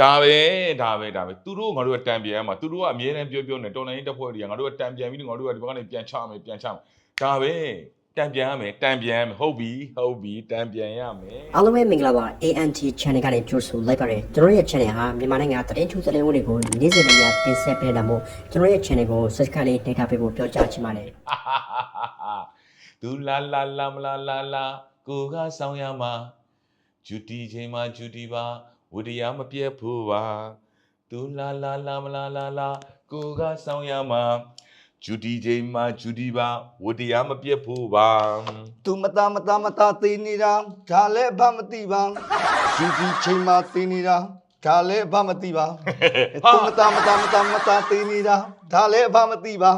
ဒါပဲသူတို့ငါတို့ကတံပြန်မှာသူတို့ကအမြဲတမ်းပြောနေတော်လိုင်းတက်ဖွဲ့တွေကငါတို့ကတံပြန်ပြီးငါတို့ကဒီဘက်ကနေပြန်ချမယ်ဒါပဲတံပြန်ရမယ်ဟုတ်ပြီတံပြန်ရမယ်အားလုံးပဲမင်္ဂလာပါ ANT channel ကနေကြိုဆိုလိုက်ပါတယ်ကျွန်တော်ရဲ့ channel ဟာမြန်မာနိုင်ငံသတင်းထူးသတင်းဝန်းတွေကိုနေ့စဉ်နဲ့တင်ဆက်ပေးတာမို့ကျွန်တော်ရဲ့ channel ကို subscribe လေးနှိပ်ထားပေးဖို့ပြောကြားချင်ပါတယ်သူလာကိုကဆောင်ရမှာဂျူတီချိန်မှာဂျူတီပါဝတ္တရားမပြတ်ဖို့ပါသူလာကိုကဆောင်ရမှာဂျူတီချိန်မှာဂျူတီပါဝတ္တရားမပြတ်ဖို့ပါသူမသားသေးနေတာဒါလည်းအဖမသိပါဂျူတီချိန်မှာသေးနေတာဒါလည်းအဖမသိပါသူမသားသေးနေတာဒါလည်းအဖမသိပါ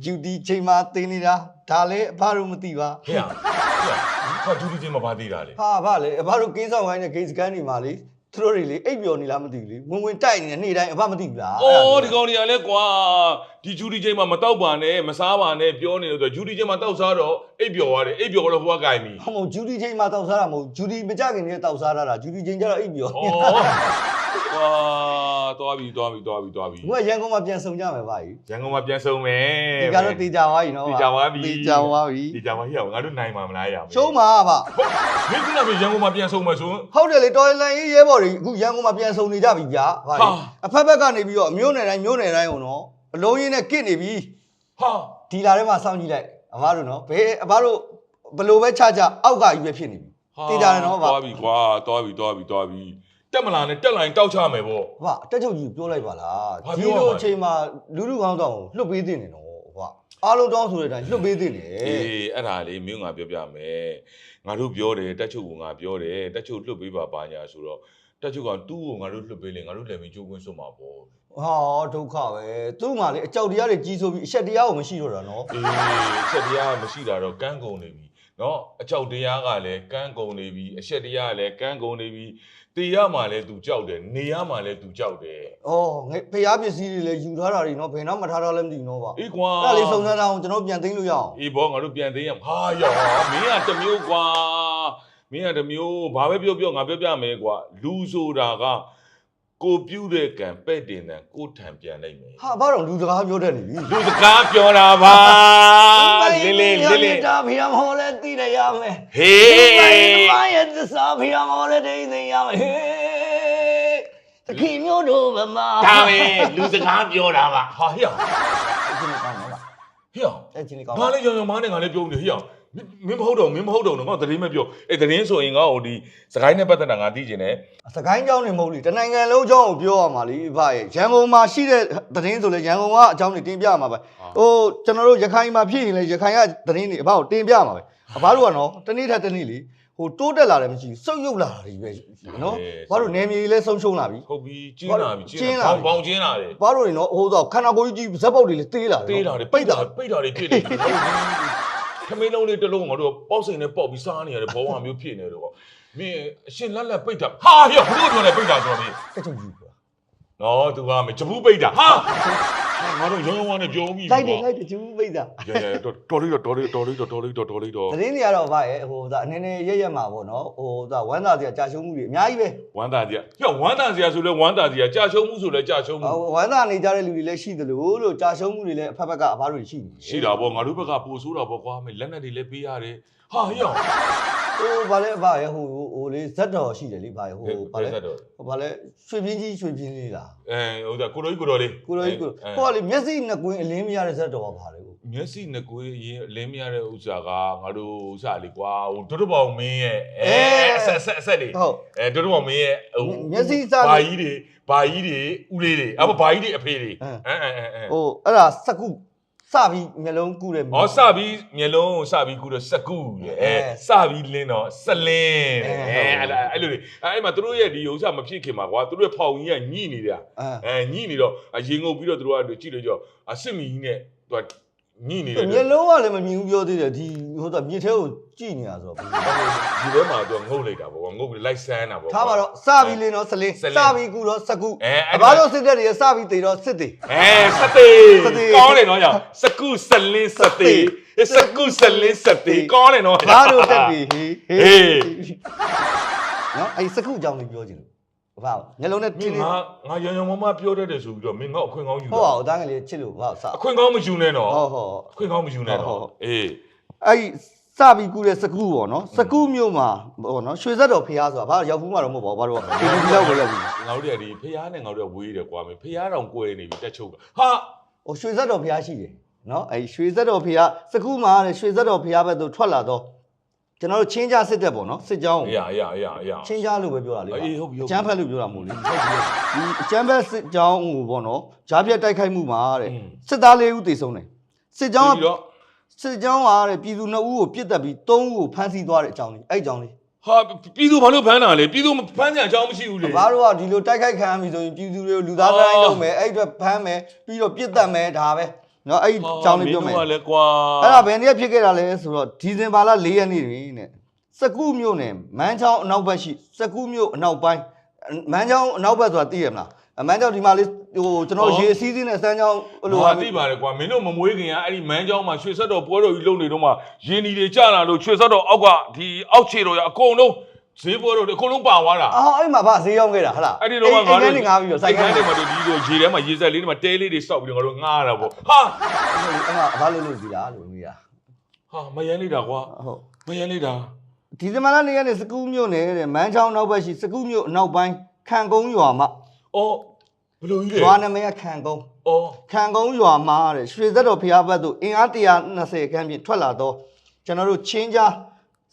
ဂျူတီချိန်မှာသေးနေတာဒါလည်းအဖတို့မသိပါဟဲ့ဂျူတီချိန်မှာဘာသေးတာလဲဗလေအဖတို့ကင်းဆောင်ခိုင်းတဲ့ဂိတ်စကန်တွေမှာလေသူတို့တွေလေအိပ်ပျော်နေလားမသိဘူးလေဝင်တိုက်နေတဲ့နေ့တိုင်းအဖမသိဘူးလားဒီကောင်တွေကလည်းကွာဒီဂျူတီချိန်မှာမတောက်ပါနဲ့မစားပါနဲ့ပြောနေလို့ဆိုဂျူတီချိန်မှာတောက်စားတော့အိပ်ပျော်သွားတယ်အိပ်ပျော်တော့ဟိုကကြိုင်ပြီဟုတ်ဂျူတီချိန်မှာတောက်စားတာမဟုတ်ဂျူတီမကြခင်နဲ့တောက်စားတာဂျူတီချိန်ကျတော့အိပ်ပျော်သွားပြီဘုကရန်ကုန်မှာပြန်ဆုံကြမယ်ဗျာရန်ကုန်မှာပြန်ဆုံမယ်ဒီကတော့တေချာသွားပြီနော်တေချာသွားပြီဟေ့အောင်ငါတို့နိုင်မှာမလားရအောင်ရှုံးပါဗျမင်းကလည်းရန်ကုန်မှာပြန်ဆုံမယ်ဆိုဟုတ်တယ်လေတော်လိုင်းရဲဘော်တွေအခုရန်ကုန်မှာပြန်ဆုံနေကြပြီဗျာဗျာအဖက်ဘက်ကနေပြီးတော့မြို့နယ်တိုင်းကိုနော်အလုံးရင်းနဲ့ကစ်နေပြီဒီလာထဲမှာစောင့်ကြည့်လိုက်အမတို့နော်ဘယ်အမတို့ဘလို့ပဲချအောက်ကကြီးပဲဖြစ်နေပြီတေချာတယ်နော်ဗျာသွားပြီကွာသွားပြီတက်မလာနဲ့တက်လာရင်တောက်ချမယ်ပေါ့ဗျာတက်ချုပ်ကြီးပြောလိုက်ပါလားဒီလိုအချိန်မှာလူကောင်းတော့လွတ်ပေးသင့်တယ်နော်ဗျာအားလုံးတောင်းဆိုတဲ့အတိုင်းလွတ်ပေးသင့်တယ်အဲ့ဒါလေးမျိုးငါပြောပြမယ်ငါတို့ပြောတယ်တက်ချုပ်ကငါပြောတယ်တက်ချုပ်လွတ်ပေးပါညာဆိုတော့တက်ချုပ်ကသူ့ကိုငါတို့လွတ်ပေးလေငါတို့လည်းမကြိုးကွင်းစွတ်မှာပေါ့ဒုက္ခပဲသူ့မှာလေအကြောက်တရားတွေကြီးဆိုပြီးအချက်တရားကိုမရှိတော့တာနော်အချက်တရားမရှိတာတော့ကန်းကုန်နေပြီနော်အကြောက်တရားကလည်းကန်းကုန်နေပြီအချက်တရားကလည်းကန်းကုန်နေပြီတေရမှာလဲသူကြောက်တယ်နေရမှာလဲသူကြောက်တယ်ငါဖျားပစ္စည်းတွေလည်းယူထားတာတွေနော်ဘယ်တော့မှထားထားလဲမသိဘူးနော်ဗျအေးကွာအဲ့လေးစုံစမ်းအောင်ကျွန်တော်ပြန်သိမ်းလို့ရအောင်အေးဘောငါတို့ပြန်သိမ်းရမှာရောမင်းကတမျိုးကွာမင်းကတမျိုးဘာပဲပြောငါပြောပြမယ်ကွာလူဆိုတာကကိုပြုတ်တဲ့ကံပဲ့တင်တယ်ကိုထံပြန်လိုက်မယ်ဘာတော့လူစကားပြောတတ်နေပြီလူစကားပြောတာပါလေးဒါဖေမဟောလဲသိတယ်ရမယ်ဟေးမရဲ့သစားဖေမဟောလဲသိတယ်ရမယ်ဟေးတခင်မျိုးတို့ဗမာဒါပဲလူစကားပြောတာပါဟာဟေ့အောင်အချင်းကောင်းပါဟေ့အောင်အချင်းကောင်းငါလည်းရောင်မားနဲ့ငါလည်းပြုံးနေဟေ့အောင်မင်းမဟုတ်တော့ငါသတင်းမပြောသတင်းဆိုရင်ငါ့ဟိုဒီစကိုင်းနဲ့ပတ်သက်တာငါသိကျင်တယ်စကိုင်းเจ้าနေမဟုတ်လေတနိုင်ငံလုံးเจ้าကိုပြောရမှာလေဗျာရန်ကုန်မှာရှိတဲ့သတင်းဆိုလေရန်ကုန်ကအကြောင်းတွေတင်ပြမှာပဲကျွန်တော်တို့ရခိုင်မှာဖြစ်ရင်လေရခိုင်ကသတင်းတွေအဘကိုတင်ပြမှာပဲအဘတို့ကနော်တနေ့ထက်တနေ့လေတိုးတက်လာတယ်မရှိစုပ်ယုပ်လာတာတွေပဲနော်ဘာလို့နေမြေကြီးလဲဆုံးရှုံးလာပြီဟုတ်ပြီကျင်းလာဘောင်ကျင်းလာတယ်ဘာလို့နော်ဆိုခန္ဓာကိုယ်ကြီးဇက်ပုတ်တွေလေတေးလာတယ်ပိတ်တာတွေဖြစ်နေတယ်ခမင်းလုံးလေးတစ်လုံးငါတို့ပေါက်စိန်နဲ့ပေါက်ပြီးစားနေရတယ်ဘောဟာမျိုးဖြစ်နေတော့မင်းအရှင်လက်ပိတ်တာဟာဟေ့ဘလို့ပြောနေပိတ်တာဆိုတော့မင်းတက်ချုပ်ကြီးနော်သူကမဂျပူးပိတ်တာဟာငါတို့ရုံးဝါနဲ့ပြောပြီးလိုက်တယ်ဂျပူးပိတ်တာတော်လေးတော့သတင်းတွေကတော့ဗျအနေနဲ့ရက်မှာပေါ့နော်ဝမ်းသာစရာကြာရှုံးမှုတွေအများကြီးပဲဝမ်းသာစရာဆိုလဲဝမ်းသာစရာကြာရှုံးမှုဆိုလဲကြာရှုံးမှုဝမ်းသာနေကြတဲ့လူတွေလည်းရှိသလိုလို့ကြာရှုံးမှုတွေလည်းအဖက်ကအဘာတွေရှိတာပေါ့ငါတို့ဘက်ကပို့ဆိုးတာပေါ့ကွာမလက်နက်တွေလည်းပေးရတယ်ဟာဟေ့အောင်ဘာလဲဗျာဟိုလေးဇက်တော်ရှိတယ်လေဗျာဘာလဲရွှေပြင်းလေးလားကိုတော်လေးဟိုကလေမျက်စိနှစ်ကွင်းအလင်းမရတဲ့ဇက်တော်ပါလေမျက်စိနှစ်ကွင်းအလင်းမရတဲ့ဥစ္စာကငါတို့ဥစ္စာလေးကွာဒုတ်ပေါင်မင်းရဲ့ဆက်လေးဒုတ်ပေါင်မင်းရဲ့မျက်စိစားဘာကြီးတွေဦးလေးတွေဘာကြီးတွေအဖေတွေအဲ့ဒါစကုစပြီးမျက်လုံးကူးတယ်စပြီးမျက်လုံးစပြီးကူးတော့စကုစပြီးလင်းတော့စလင်းအဲ့လိုအဲ့မှာသူတို့ရဲ့ဒီဥစ္စာမဖြစ်ခင်မှာကွာသူတို့ရဲ့ဖောင်ကြီးကညှိနေတာညှိနေတော့ရေငုပ်ပြီးတော့သူတို့ကကြည့်လို့ကြောအစစ်မီကြီးနဲ့သူကညှိနေတယ်မျက်လုံးကလည်းမမြင်ဘူးပြောသေးတယ်ဒီမြစ်ထဲကိုကြည့်နေတာဆိုတော့ဒီထဲမှာသူငုတ်လိုက်တာပေါ့ငုတ်ပြီးလိုက်ဆန်းတာပေါ့ထားပါတော့စပြီးလင်းတော့စလင်းစပြီးကူတော့စကူဘာလို့စစ်တဲ့တွေစပြီးတေတော့စစ်တေစတေကောင်းတယ်နော်ကြောင့်စကူစလင်းစတေစကူစလင်းစတေကောင်းတယ်နော်ဘာလို့တက်ပြီဟေးနော်အဲ့စကူအကြောင်းလေးပြောချင်လို့ ဘာညလုံးနဲ့ မင်းငါရံရံမမပြောတတ်တယ်ဆိုပြီးတော့မင်းငါအခွင့်ကောင်းယူ ဟုတ်ပါဘူးအသားငယ်လေးချစ်လို့ဘာစ အခွင့်ကောင်းမယူနဲ့တော့ ဟုတ် အခွင့်ကောင်းမယူနဲ့တော့အေး အဲ့စပြီးကူတဲ့စကူပေါ့နော်စကူမျိုးမှာပေါ့နော်ရွှေဆက်တော်ဖျားဆိုတာဘာရောက်ဘူးမှတော့မဟုတ်ပါဘူးဘာလို့ဒီလောက်ပဲရောက်ဘူး ငါတို့ကဒီဖျားနဲ့ငါတို့ကဝေးတယ်ကွာမင်းဖျားတောင်ကွဲနေပြီတက်ချုပ်ကဟာ ဟိုရွှေဆက်တော်ဖျားရှိတယ်နော်အဲ့ရွှေဆက်တော်ဖျားစကူမှာတဲ့ရွှေဆက်တော်ဖျားဘက်သို့ထွက်လာတော့ကျွန်တော်တို့ချင်းကြစစ်တက်ပေါ့နော်စစ်ကြောင်း အေးချင်းကြလို့ပဲပြောတာလေ အေးဟုတ်ပြီ အကျန်းဖက်လို့ပြောတာမဟုတ်လေဒီအကျန်းဖက်စစ်ကြောင်းဟိုပေါ့နော်ဂျားပြက်တိုက်ခိုက်မှုမှာတဲ့စစ်သား၄ဦးတေဆုံးတယ်စစ်ကြောင်းကစစ်ကြောင်းကတဲ့ပြည်သူ2ဦးကိုပြစ်တက်ပြီး3ဦးကိုဖမ်းဆီးသွားတဲ့အကြောင်းလေးအဲ့အကြောင်းလေး ဟာပြည်သူဘာလို့ဖမ်းတာလဲပြည်သူဖမ်းကြအကြောင်းမရှိဘူးလေ ဘာလို့ကဒီလိုတိုက်ခိုက်ခံရပြီဆိုရင်ပြည်သူတွေကိုလူသားတိုင်းလုပ်မယ်အဲ့အတွက်ဖမ်းမယ်ပြီးတော့ပြစ်တက်မယ်ဒါပဲနော်အဲ့အကြောင်းလေးပြောမယ် မင်းတို့ကလည်းကွာ အဲ့ဒါဘယ်နေ့ဖြစ်ခဲ့တာလဲဆိုတော့ဒီဇင်ဘာလ4ရက်နေ့တွင်တဲ့စကုမြို့နယ်မန်းချောင်းအနောက်ဘက်ရှိစကုမြို့အနောက်ပိုင်းမန်းချောင်းအနောက်ဘက်ဆိုတာသိရမလားမန်းချောင်းဒီမှာလေးဟိုကျွန်တော်ရေအစည်းအင်းနဲ့စမ်းချောင်းဟိုလို ဟာသိပါတယ်ကွာမင်းတို့မမွေးခင်ကအဲ့ဒီမန်းเจ้าမှာရွှေဆက်တော်ပွဲတော်ကြီးလုပ်နေတော့မှရင်းဒီတွေကြာလာလို့ရွှေဆက်တော်အောက်ကဒီအောက်ခြေတော်ရအကုန်လုံးဈေးပွဲတော်တွေအကုန်လုံးပါသွားတာ အော်အဲ့မှာဗဈေးရောက်ခဲ့တာဟလား အဲ့ဒီတော့ငါတို့ ငါပြီးတော့စိုက်ခိုင်း တယ်မှာဒီလိုရေထဲမှာရေဆက်လေးတွေမှာတဲလေးတွေစောက်ပြီးတော့ငါတို့ငားရတာပေါ့ဟာ အဲ့မှာဘာလို့ဒီလားလို့မိတာ ဟာမယန်းလိုက်တာကွာ ဟုတ် မယန်းလိုက်တာ ဒီဇင်ဘာလ4ရက်နေ့စကုမြို့နယ်တဲ့မန်းချောင်းနောက်ဘက်ရှိစကုမြို့အနောက်ပိုင်းခံကုန်းရွာမှာ အော်ဘလို့ကြီးလဲ ရွာနာမည်ကခံကုန်း အော် ခံကုန်းရွာမှာတဲ့ရွှေသက်တော်ဖျားဘက်သို့အင်အား120ခန်းဖြင့်ထွက်လာတော့ကျွန်တော်တို့ချင်းကြာ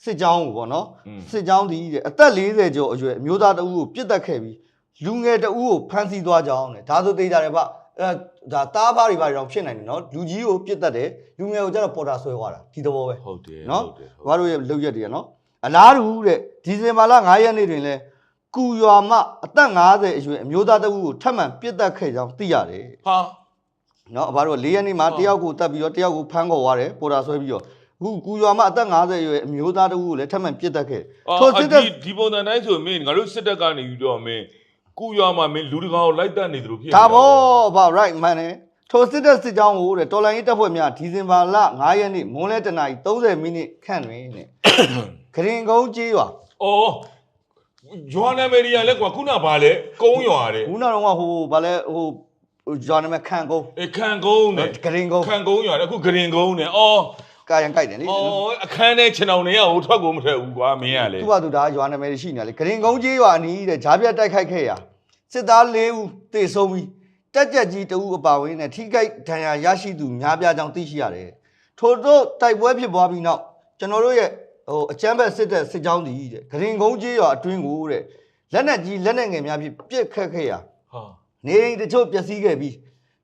းစစ်ကြောင်းကိုပေါ့နော်စစ်ကြောင်းဒီတဲ့အသက်40ကျော်အရွယ်အမျိုးသားတဦးကိုပြစ်တက်ခဲ့ပြီးလူငယ်တဦးကိုဖမ်းဆီးသွားကြအောင်တဲ့ဒါဆိုသိကြတယ်ဗျဒါတားဖားတွေပါတော့ဖြစ်နိုင်တယ်နော်လူကြီးကိုပြစ်တက်တယ်လူငယ်ကိုကျတော့ပေါ်တာဆွဲသွားတာဒီသဘောပဲ ဟုတ်တယ် နော်ဘာလို့ရဲ့လောက်ရက်တည်းနော်အလားတူတဲ့ဒီဇင်ဘာလ9ရက်နေ့တွင်လဲကူရွာမှအသက်50အရွယ်အမျိုးသားတဦးကိုထပ်မံပြစ်တက်ခဲ့ကြောင်းသိရတယ် ဟာ နော်ဘာလို့4ရက်နေ့မှာတယောက်ကိုတက်ပြီးတော့တယောက်ကိုဖမ်းခေါ်သွားတယ်ပေါ်တာဆွဲပြီးတော့အခုကူရွာမှာအသက်50အရွယ်အမျိုးသားတဦးကိုလည်းထပ်မံပြစ်တက်ခဲ့ဒီပုံစံတိုင်းဆိုမင်းငါတို့စစ်တပ်ကနေယူတော့မင်းကုရွာမှာမင်းလူတကောင်ကိုလိုက်တက်နေသလိုဖြစ်နေတာ ဒါဘောဗာ right မှန်တယ်ထိုစစ်တပ်စစ်ကြောင်းကိုတဲ့တော်လိုင်းရေးတပ်ဖွဲ့များဒီဇင်ဘာလ9ရက်နေ့မွန်းလဲတနာရီ30မိနစ်ခန့်တွင်တဲ့ဂရင်ကုန်းကျေးရွာ အော်ရွာနာမည်ကြီးလည်းကွာခုနဘာလဲကုန်းရွာတဲ့ ခုနကတော့ဟိုဗာလဲဟိုရွာနာမည်ခံကုန်း ခံကုန်းနဲ့ ဂရင်ကုန်း ခံကုန်းရွာတဲ့အခုဂရင်ကုန်းနဲ့အော် ကာယံကြိုက်တယ်လေ အော်အခန်းထဲခြံအောင်တွေကဟိုထွက်ကိုမထွက်ဘူးကွာမင်းကလေ သူ့ဘာသူဒါရွာနာမည်ရှိနေလေဂရင်ကုန်းကျေးရွာအနီးတဲ့ဂျားပြတ်တိုက်ခိုက်ခဲ့ရာစစ်သား4ဦးတေဆုံးပြီးတက်ကြက်ကြီးတဦးအပါဝင်နဲ့ထိခိုက်ဒဏ်ရာရရှိသူများပြားကြောင်းသိရှိရတယ်ထို့တို့တိုက်ပွဲဖြစ်ပွားပြီးနောက်ကျွန်တော်တို့ရဲ့ဟိုအချမ်းဘက်စစ်တဲ့စစ်ကြောင်းတည်တဲ့ဂရင်ကုန်းကျေးရွာအတွင်းကိုတဲ့လက်နက်ကြီးလက်နက်ငယ်များဖြင့်ပစ်ခတ်ခဲ့ရာ ဟာ နေအိမ်တချို့ပျက်စီးခဲ့ပြီး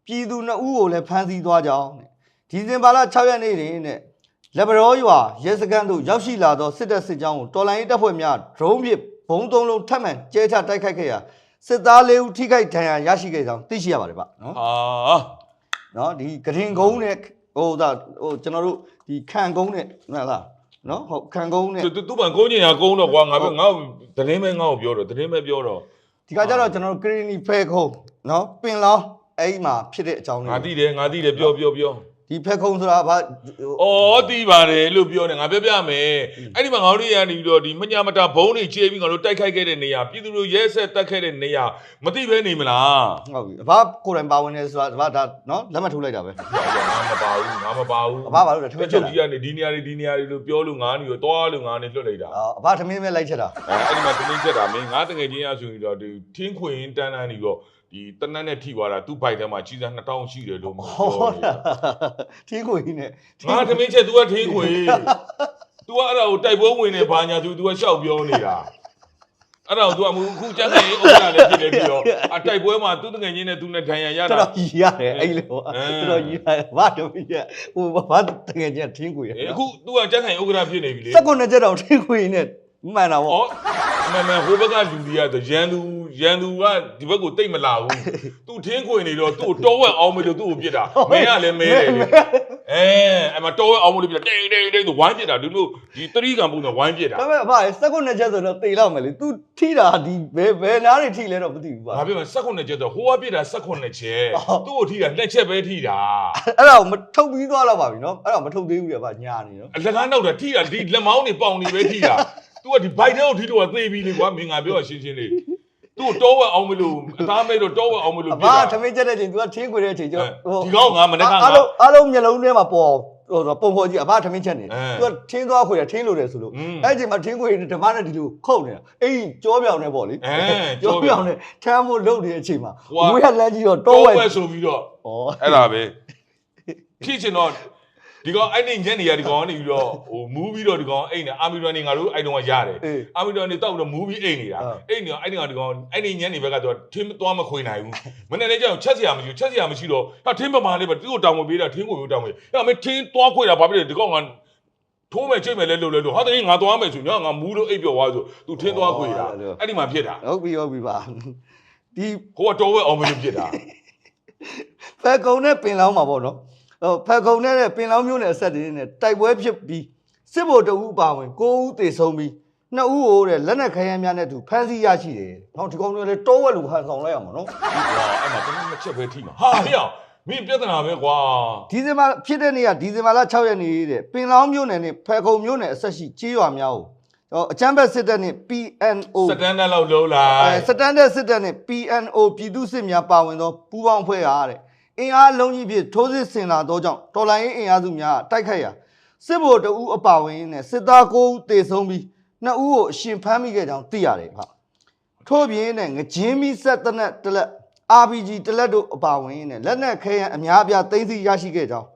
ပြည်သူ2ဦးကိုလည်းဖမ်းဆီးသွားကြောင်းတဲ့ဒီဇင်ဘာလ6ရက်နေ့တွင်တဲ့လက်ဘရောရွာရဲစခန်းသို့ရောက်ရှိလာသောစစ်တပ်စစ်ကြောင်းကိုတော်လိုင်းရေးတပ်ဖွဲ့များဒရုန်းဖြင့်ဘုံ3လုံးထပ်မံကျဲချတိုက်ခိုက်ခဲ့ရာစစ်သား4ဦးထိခိုက်ဒဏ်ရာရရှိခဲ့ကြောင်းသိရှိရပါတယ်ဗျနော် ဟာ နော်ဒီဂရင်ကုန်းနဲ့ဟိုဒါဟိုကျွန်တော်တို့ဒီခံကုန်းနဲ့ဟုတ်လားနော်ဟုတ်ခံကုန်းနဲ့ သူ့ဘာကုန်းကျင်ရကုန်းတော့ကွာငါသတင်းမဲငါ့ကိုပြောတော့သတင်းမဲပြောတော့ ဒီကကြတော့ကျွန်တော်တို့ကရီနီဖဲခုံးနော်ပင်လောင်းအဲ့မှာဖြစ်တဲ့အကြောင်းလေး ငါသိတယ်ပြော ဒီဖက်ခုံဆိုတာဘာ အော်သိပါတယ်လို့ပြောနေငါပြောပြမယ်အဲ့ဒီမှာငါတို့ရနေပြီးတော့ဒီမညာမတာဘုံတွေချေပြီးငါတို့တိုက်ခိုက်ခဲ့တဲ့နေရာပြည်သူတို့ရဲဆက်တက်ခဲ့တဲ့နေရာမသိဘဲနေမလား ဟုတ်ပြီဘာကိုယ်တိုင်ပါဝင်နေဆိုတာဘာဒါနော်လက်မှတ်ထိုးလိုက်တာပဲ ငါမပါဘူး ဘာလို့လဲထမ တ င်းချ ချို့ က်တာ ကြီးကနေဒီနေရာတွေလို့ပြောလို့ငါနေရောတွားလို့ငါနေလွတ်လိုက်တာ ဘာထမင်းပဲလိုက်ချက်တာ အဲ့ဒီမှာတမင်းချက်တာမင်းငါတငယ်ချင်းရဆိုရင်တော့ဒီထင်းခွင်တန်းနေတော့ဒီတနက်နဲ့ထိသွားတာသူ့ဘိုက်ထဲမှာကြီးစား2000ရှိတယ်လို့မပြော ဟုတ် နေ လားထင်းကိုကြီးနဲ့ ငါသမင်းချက် तू ကထင်းခွေ तू ကအဲ့ဒါကိုတိုက်ပွဲဝင်နေဘာညာ तू ကရှောက်ပြောနေတာအဲ့ဒါကို तू ကအခုကျန်းနေဥက္ကဋ္ဌလည်းဖြစ်နေပြီးတော့အတိုက်ပွဲမှာသူ့တငယ်ချင်းနဲ့ तू နဲ့ဒဏ်ရာရ တော် တာ တော်ကြီးရတယ်အဲ့လိုတော်တော်ကြီးရတယ်ဘာတမင်းချက်ဟိုဘာတကယ်ချင်းထင်းကိုရ အခု तू ကကျန်းဆိုင်ဥက္ကဋ္ဌဖြစ်နေပြီလေ စက်ကွန်နဲ့ချက်တော့ထင်းကိုကြီးနဲ့မှန်တာဗော ဩမဟိုဘက်ကလူတွေကရန်သူကဒီဘက်ကိုတိတ်မလာဘူး तू ထင်းခွေနေတော့သူ့ကိုတောဝက်အောင်မလို့သူ့ကိုပြစ်တာမင်းကလည်းမဲတယ်လေအဲ့မှာတောဝက်အောင်မလို့ပြစ်တာတိတ်သူဝိုင်းပြစ်တာဒီလိုဒီသတိကံပုံနဲ့ဝိုင်းပြစ်တာ ဒါပေမဲ့အဖစက်ကွန်နဲ့ချက်ဆိုတော့တေလောက်မယ်လေ तू ထိတာဒီဘယ်နားတွေထိလဲတော့မသိဘူးပါ ငါပြောမှာ18ချက်တော့ဟိုကပြစ်တာ18ချက်သူ့ကိုထိတာ2ချက်ပဲထိတာ အဲ့ဒါကိုမထုတ်ပြီးသွားတော့ပါပြီနော်အဲ့ဒါမထုတ်သေးဘူးလေဗျညာနေနော် အလကားနောက်တာထိတာဒီလက်မောင်းတွေပေါင်နေပဲထိတာ तू ကဒီဘိုက်ထဲကိုထိတော့သေပြီလေကွာမင်းငါပြောရှင်းလေး သူ့တောဝက်အောင်မလို့အသားမဲတော့တောဝက်အောင်မလို့ အဘာသမင်းချက်တဲ့ချိန် तू ကထင်းခွေတဲ့ချိန်ကျတော့ ဒီကောင်ငါမနေ့ကငါ အားလုံးမျက်လုံးထဲမှာပေါ်ပုံပေါ်ကြီးအဘာသမင်းချက်နေ तू ကထင်းသွားခွေထင်းလို့တယ်ဆိုလို့အဲ့ချိန်မှာထင်းခွေဓမ္မနဲ့ဒီလိုခုတ်နေတာအေးကြောပြောင်နေပေါ့လေကြောပြောင်နေထမ်းဖို့လုပ်နေတဲ့အချိန်မှာဝေးကလမ်းကြီးတော့တောဝက် ဆိုပြီးတော့အဲ့ဒါပဲဖြစ်ချင်တော့ဒီကောင်အဲ့ဒီညနေရဒီကောင်ကနေပြီးတော့ဟိုမူးပြီးတော့ဒီကောင်အိမ်နေအာမီရန်နေငါတို့အဲ့တုန်းကရတယ်အာမီရန်နေတောက်တော့မူးပြီးအိမ်နေတာအိမ်နေအဲ့ဒီကောင်ဒီကောင်အဲ့ဒီညနေဘက်ကတော့ထင်းသွားမခွေနိုင်ဘူးမနေ့လည်းကြောက်ချက်စရာမရှိတော့ဟာထင်းပမာလေးပဲသူ့ကိုတောင်းဝင်ပေးတာထင်းကိုတောင်းဝင်အဲ့မင်းထင်းသွားခွေတာဘာဖြစ်လဲဒီကောင်ကထိုးမယ်ချိန်မယ်လဲလို့ဟာတကယ်ငါသွားမယ်ဆိုညငါမူးလို့အိပ်ပြော်သွားဆိုသူထင်းသွားခွေတာအဲ့ဒီမှာဖြစ်တာ ဟုတ်ပြီပါဒီ ဟိုကတော့ဝဲအောင်မလို့ဖြစ်တာ ဖက်ကုံနဲ့ပင်လောင်းမှာပေါ့နော်ဖက်ကုံနဲ့ပင်လောင်းမျိုးနဲ့အဆက်တွေနဲ့တိုက်ပွဲဖြစ်ပြီးစစ်ဗိုလ်တအူးပါဝင်9ဦးသေဆုံးပြီး2ဦးဟိုတဲ့လက်နက်ခဲယမ်းများနဲ့သူဖမ်းဆီးရရှိတယ်။ဟောဒီကောင်တွေလည်းတောဝက်လူဟန်ဆောင်လိုက်ရမှာနော် အဲ့မှာတမန်ချက်ပဲထိမှာဟာဟေ့အောင်မင်းပြဿနာပဲကွာ ။ဒီဇင်ဘာဖြစ်တဲ့နေ့ကဒီဇင်ဘာလ6ရက်နေ့တဲ့ပင်လောင်းမျိုးနယ်နဲ့ဖက်ကုံမျိုးနယ်အဆက်ရှိကြေးရွာများကိုအချမ်းဘက်စစ်တပ်နဲ့ PNO စတန်ဒတ်လောက်လုံးလိုက် စတန်ဒတ်စစ်တပ်နဲ့ PNO ပြည်သူစစ်များပါဝင်သောပူးပေါင်းဖွဲ့ရာတဲ့အင်အားလုံးကြီးဖြင့်ထိုးစစ်ဆင်လာသောကြောင့်တော်လိုင်းအင်အားစုများတိုက်ခိုက်ရာစစ်ဗိုလ်တအူးအပါဝင်နဲ့စစ်သား9ဦးသေဆုံးပြီး2ဦးကိုအရှင်ဖမ်းမိခဲ့ကြောင်းသိရတယ်ဗျ။ထို့ပြင်နဲ့ငကြင်းမီဆက်တနက်တလက် RPG တလက်တို့အပါဝင်နဲ့လက်နက်ခဲယမ်းအများအပြားသိမ်းဆည်းရရှိခဲ့ကြောင်း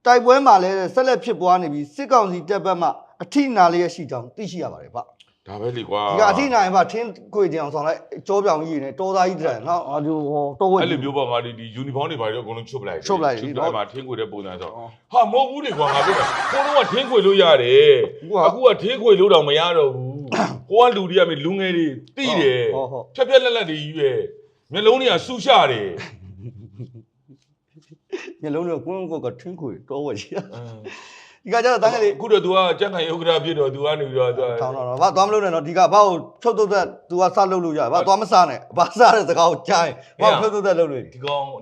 တိုက်ပွဲမှာလည်းဆက်လက်ဖြစ်ပွားနေပြီးစစ်ကောင်စီတပ်ဘက်မှအထိနာလျက်ရှိကြောင်းသိရှိရပါတယ်ဗျ။ ဒါပဲလေကွာ ဒီကအထိနာရင်ဗျထင်းခွေကြအောင်ဆောင်လိုက်ကြောပြောင်ကြီးနဲ့တောသားကြီးတဲ့နော်ဒီဟောတောဝက် အဲ့လိုမျိုးပေါ့ငါဒီယူနီဖောင်းတွေပါတော့အကုန်လုံးချုပ်ပလိုက် ချုပ်လိုက် အဲ့မှာထင်းခွေတဲ့ပုံစံဆိုဟာမဟုတ်ဘူးလေကွာငါပြောတယ်ကိုတော့ကထင်းခွေလို့ရတယ်အခုကထင်းခွေလို့တော့မရတော့ဘူးကိုကလူတွေကမလူငယ်တွေတိတယ်ဖြက်ဖြက်လက်လက်တွေကြီးပဲမျက်လုံးတွေကဆူရှတယ် မျက်လုံးတွေကကွန်းကွက်ကထင်းခွေတောဝက်ကြီးဒီကကြတော့တန်းကလေး အခုတော့ तू ကကြက်ခံရုပ်ကရာဖြစ်တော့ तू ကနေပြီးတော့ तू ထောင်းတော့ဘာသွားမလို့နဲ့တော့ဒီကဘာကိုဖြုတ်တုတ်သက် तू ကစလုပ်လို့ရဘာသွားမစားနဲ့ဘာစားတဲ့စကားကိုကြားရင်ဘာဖြုတ်တုတ်သက်လုပ်လို့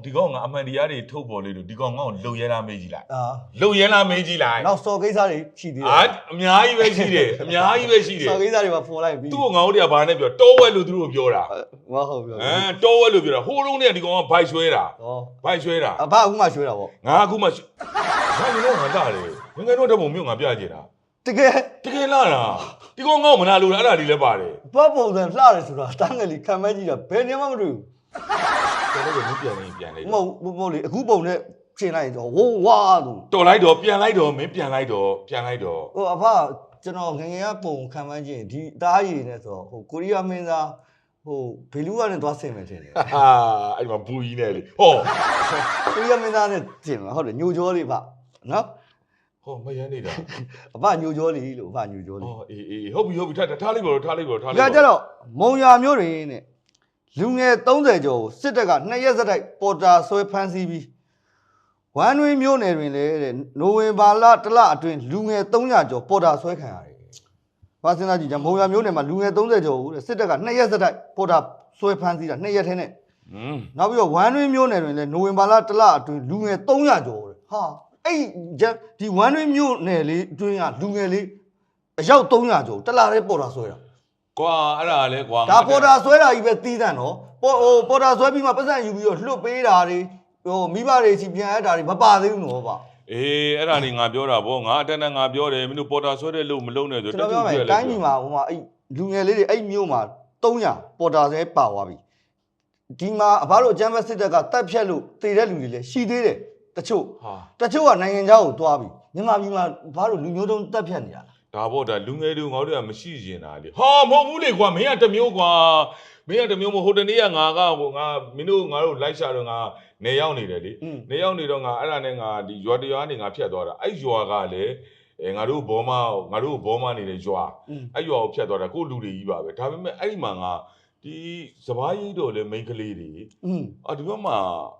ဒီကောင်ငါအမှန်တရားတွေထုတ်ပေါ်လေးလို့ဒီကောင်ငါ့ကိုလှုပ်ရဲလားမေးကြည့်လိုက် အာ လှုပ်ရဲလားမေးကြည့်လိုက် နောက်စော်ကိစ္စတွေရှိသေးတယ် အများကြီးပဲရှိတယ်အများကြီးပဲရှိတယ် စော်ကိစ္စတွေပါပေါ်လိုက်ပြီ သူ့ကိုငါတို့တွေကဘာနဲ့ပြောတောဝက်လို့သူတို့ပြောတာ မဟုတ်ပြော တောဝက်လို့ပြောတာဟိုးလုံးတွေကဒီကောင်ကဘိုက်ဆွဲတာဘိုက်ဆွဲတာ အဘအခုမှရွှေတာပေါ့ ငါအခုမှငါတို့ငါတားတယ်ငယ်ငယ်တော့တပုံမျိုးငါပြကြတာ တကယ် လာတာဒီကောင်ငါ့ကိုမနာလို့အဲ့ဒါလေးလည်းပါတယ် ဘပုံစံလှတယ်ဆိုတာတန်းကလေးခံမကြည့်တာဘယ်နေမှမတွေ့ဘူး ကျွန်တော်တို့ပြန်လိုက် မဟုတ်လေအခုပုံနဲ့ရှင်းလိုက်တော့ဝဝါသူ တော်လိုက်တော့ပြန်လိုက်တော့မင်းပြန်လိုက်တော့ ဟိုအဖကျွန်တော်ငငယ်ကပုံခံမှန်းချင်းဒီသားရည်နဲ့ဆိုဟိုကိုရီးယားမင်းသားဟိုဘေလူးကနေသွားဆင်မယ်ထင်တယ် ဟာအဲ့မှာဘူကြီးနဲ့လေဟော ကိုရီးယားမင်းသားနဲ့ဆင်မှာဟုတ်တယ်ညိုကျော်လေးဖနော် ဟောမရနေတာ အဖညိုကျော်လေးလို့အဖညိုကျော်လေး ဟောအေးဟုတ်ပြီထားလိုက်ပါတော့ ဒီကကြတော့မုံရွာမျိုးတွေနဲ့လူငယ်30ကျော်ကိုစစ်တပ်က2ရက်စတိုက်ပေါ်တာဆွဲဖမ်းဆီးပြီးဝမ်းတွင်းမျိုးနယ်တွင်လည်းတဲ့နိုဝင်ဘာလတစ်လအတွင်းလူငယ်300ကျော်ပေါ်တာဆွဲခံရတယ်။ဘာစဉ်းစားကြည့်ကြမုံရွာမျိုးနယ်မှာလူငယ်30ကျော်ကိုတဲ့စစ်တပ်က2ရက်စတိုက်ပေါ်တာဆွဲဖမ်းဆီးတာ2ရက်ထဲနဲ့နောက်ပြီးတော့ဝမ်းတွင်းမျိုးနယ်တွင်လည်းနိုဝင်ဘာလတစ်လအတွင်းလူငယ်300ကျော်တဲ့ဟာအဲ့ဒီဝမ်းတွင်းမျိုးနယ်လေးအတွင်းကလူငယ်လေးအယောက်300ကျော်တစ်လထဲပေါ်တာဆွဲတာ ကွာအဲ့ဒါလည်းကွာ ဒါပေါ်တာဆွဲတာကြီးပဲတီးတန့်နော်ပေါ်တာဆွဲပြီးမှပတ်စံယူပြီးတော့လွတ်ပေးတာတွေဟိုမိဘတွေစီပြန်ရတာတွေမပါသေးဘူးနော်ဗျ အေးအဲ့ဒါနေငါပြောတာဗောငါအတန်းတန်းငါပြောတယ်မင်းတို့ပေါ်တာဆွဲတဲ့လို့မလုံးနဲ့ဆို ကျွန်တော်ပြောမယ်တိုင်းပြည်မှာဟိုမှာအဲ့လူငယ်လေးတွေအဲ့မျိုးမှာ300ပေါ်တာဆွဲပါသွားပြီဒီမှာအဘတို့အကျမ်းဖက်စစ်တပ်ကတက်ဖြတ်လို့တည်တဲ့လူတွေလည်းရှိသေးတယ်တချို့ကနိုင်ငံခြားကိုသွားပြီမြန်မာပြည်မှာဘာလို့လူမျိုးတုံးတက်ဖြတ်နေတာ ဒါဗောဒါလူငယ်တွေငါတို့ကမရှိရင်တာလေဟာမဟုတ်ဘူးလေကွာမင်းကတစ်မျိုးကွာမင်းကတစ်မျိုးမဟုတ်တနေ့ကငါကဟိုငါမင်းတို့ငါတို့လိုက်ရှာတော့ငါနေရောက်နေတယ်လေနေရောက်နေတော့ငါအဲ့ဒါနဲ့ငါဒီရွာတရားနေငါဖြတ်သွားတာအဲ့ရွာကလည်းငါတို့ဘောမနေတဲ့ရွာအဲ့ရွာကိုဖြတ်သွားတာကိုလူတွေကြီးပါပဲဒါပေမဲ့အဲ့ဒီမှာငါဒီစပားကြီးတော့လဲမိန်းကလေးတွေဒီဘက်မှာ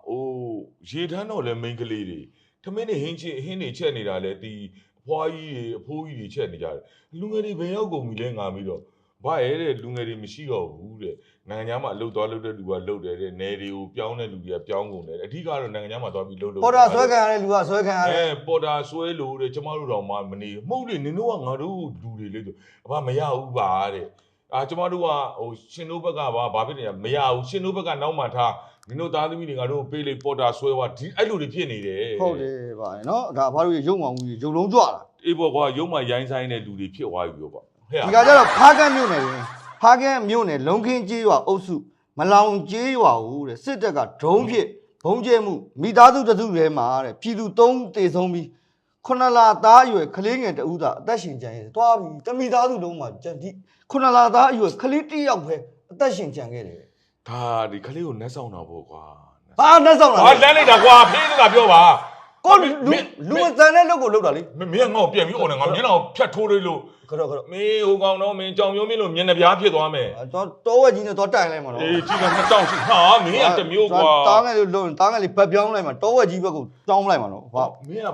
ဟိုရေထမ်းတော့လဲမိန်းကလေးတွေထမင်းနေဟင်းနေချက်နေတာလဲဒီအဖွားကြီးတွေအဖိုးကြီးတွေချက်နေကြတယ်လူငယ်တွေဘယ်ရောက်ကုန်ပြီလဲငါပြီးတော့ဘာရဲ့တဲ့လူငယ်တွေမရှိတော့ဘူးတဲ့နိုင်ငံခြားမှာအလုပ်သွားလုပ်တဲ့လူကလုပ်တယ်တဲ့နယ်တွေကိုပြောင်းတဲ့လူတွေကပြောင်းကုန်တယ်အဓိကတော့နိုင်ငံခြားမှာသွားပြီးလုပ်ပေါ်တာဆွဲခံရတဲ့လူကဆွဲခံရတယ်ပေါ်တာဆွဲလို့တဲ့ကျမတို့တော့မနေမှုတ်လေနင်တို့ကငါတို့လူတွေလေဆိုအဘမရဘူးပါတဲ့ ကျမတို့ကဟိုရှင်တို့ဘက်ကဘာဖြစ်နေလဲမရဘူးရှင်တို့ဘက်ကနောက်မှထားနင်တို့သားသမီးတွေငါတို့ပေးလေပေါ်တာဆွဲသွားဒီအဲ့လိုတွေဖြစ်နေတယ်ဟုတ်တယ်ဗျာနော်ဒါဘာလို့ရုံမောင်ကြီးရုံလုံးကြွလာ အေးပေါ့ကွာရုံမှရိုင်းဆိုင်တဲ့လူတွေဖြစ်သွားပြီပေါ့ဟဲ့ ဒီကကြတော့ဖားကန့်မြို့နယ်ဖားကန့်မြို့နယ်လုံခင်းကျေးရွာအုပ်စုမလောင်ကျေးရွာဦးတဲ့စစ်တပ်ကဒုံးဖြစ်ဘုံကျဲမှုမိသားစုတစုထဲမှာတဲ့ပြည်သူ3တေဆုံးပြီး9လသားအရွယ်ကလေးငယ်တဦးသာအသက်ရှင်ကျန်ခဲ့တယ်တွားပြီတမိသားစုလုံးမှာဒီ9လသားအရွယ်ကလေးတစ်ယောက်ပဲအသက်ရှင်ကျန်ခဲ့တယ်ဒါဒီခလေးကိုနှက်ဆောင်တာပေါ့ကွာ ဘာနှက်ဆောင်တာဟာလမ်းလိုက်တာကွာဖေးနေတာပြောပါကိုလူအတန်နဲ့လုပ်ကိုလုပ်တာလေမင်းငါ့ကိုပြန်ပြီးអော်နေငါမျက်နှာကိုဖြတ်ထိုးလေးလို့ကတော့မင်းဟိုကောင်တော့မင်းကြောင်မျိုးမင်းလို့မျက်နှာပြားဖြစ်သွားမယ်တောဝက်ကြီးနဲ့တော့တိုင်လိုက်မှာနော်အေးကြီးကနှစ်တောင်ရှိဟာမင်းကတမျိုးကွာတားငယ်လို့လုံးတားငယ်လေးဘက်ပြောင်းလိုက်မှာတောဝက်ကြီးဘက်ကိုတောင်းလိုက်မှာနော်ဟာမင်းက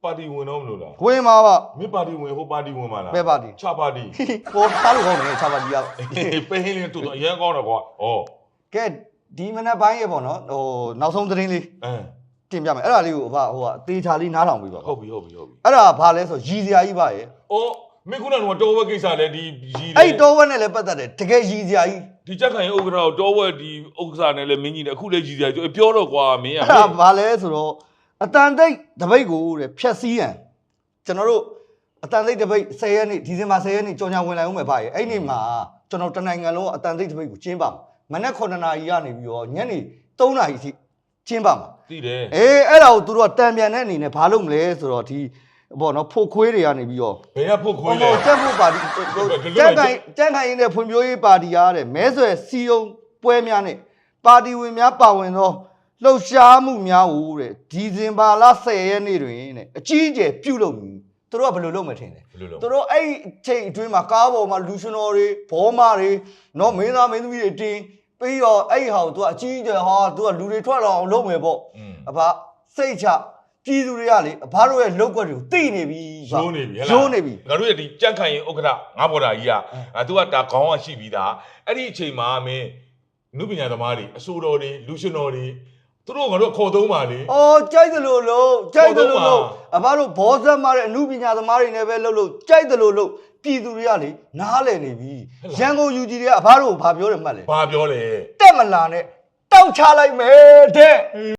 ပါတီဝင်တော့မလို့လားဝင်မှာပါမင်းပါတီဝင်ဟိုပါတီဝင်မှာလားဘယ်ပါတီချပါတီဟိုသားလို့ကောင်းတယ်ချပါတီကပေးဟင်းလေးတူတော့အရင်ကောင်းတယ်ကွာဩကဲဒီမနက်ပိုင်းရေပေါ့နော်ဟိုနောက်ဆုံးသတင်းလေးတင်ပြမယ်အဲ့ဒါလေးကိုဟိုကအသေးချာလေးနားထောင်ပြီးပါဟုတ်ပြီအဲ့ဒါဘာလဲဆိုရည်စရာကြီးပါရဲ့မင်းခုနကတော့တောဝက်ကိစ္စလဲဒီရည်အဲ့တောဝက်နဲ့လည်းပတ်သက်တယ်တကယ်ရည်စရာကြီးဒီကြက်ခိုင်ဥက္ကဋ္ဌတောဝက်ဒီဥက္ကဋ္ဌနဲ့လည်းမင်းကြီးနဲ့အခုလည်းရည်စရာကြီးပြောတော့ကွာမင်းကအဲ့ဒါဘာလဲဆိုတော့အတန်တိတ်တပိတ်ကိုတဲ့ဖြက်စီးရန်ကျွန်တော်တို့အတန်တိတ်တပိတ်10ရက်နေ့ဒီဇင်ဘာ10ရက်နေ့ကြော်ညာဝင်လာအောင်မယ်ဗျာရဲ့အဲ့နေ့မှာကျွန်တော်တနိုင်ငံလုံးအတန်တိတ်တပိတ်ကိုကျင်းပမှာမနက်9နာရီကနေပြီးတော့ညနေ3နာရီထိကျင်းပမှာသိတယ်အဲ့ဒါကိုသူတို့ကတံပြန်တဲ့အနေနဲ့ဘာလုပ်မလဲဆိုတော့ဒီပေါ့နော်ဖို့ခွေးတွေကနေပြီးတော့ဘယ်ကဖို့ခွေးလဲကျက်ဖို့ပါတီကျက်ခိုင်ရင်းတဲ့ဖွံ့ဖြိုးရေးပါတီရတဲ့မဲဆွယ်စီယုံပွဲများနဲ့ပါတီဝင်များပါဝင်သောလှုပ်ရှားမှုများဟူတဲ့ဒီဇင်ဘာလ10ရက်နေ့တွင်တဲ့အကြီးအကျယ်ပြုလုပ်ပြီးသူတို့ကဘယ်လိုလုပ်မှထင်တယ်သူတို့အဲ့ချိန်အတွင်းမှာကားပေါ်မှာလူရှင်တော်တွေဘောမတွေနော်မင်းသားမင်းသမီးတွေတင်းပြီးတော့အဲ့ဟာကိုသူကအကြီးအကျယ်ဟာသူကလူတွေထွက်လာအောင်လုပ်မယ်ပေါ့အဖစိတ်ချပြည်သူတွေကလေအဖတို့ရဲ့လောက်ွက်တွေကိုသိနေပြီရိုးနေပြီဟဲ့လားရိုးနေပြီငါတို့ရဲ့ဒီကြက်ခိုင်ရင်ဥက္ကဋ္ဌငါပေါ်တာကြီးကသူကဒါခေါင်းကရှိပြီးသားအဲ့ဒီအချိန်မှာမင်းနုပညာသမားတွေအစိုးတော်တွေလူရှင်တော်တွေသူတို့ငါတို့ခေါ်သုံးပါလေကြိုက်တယ်လို့လို့ကြိုက်တယ်လို့လို့အဖတို့ဘောဇက်မားတဲ့အနုပညာသမားတွေနဲ့ပဲလှုပ်လို့ကြိုက်တယ်လို့လို့ပြည်သူတွေကလေနားလည်နေပြီရန်ကုန် UG တွေကအဖတို့ကိုဘာပြောတယ်မှတ်လဲဘာပြောလဲတက်မလာနဲ့တောက်ချလိုက်မယ်တဲ့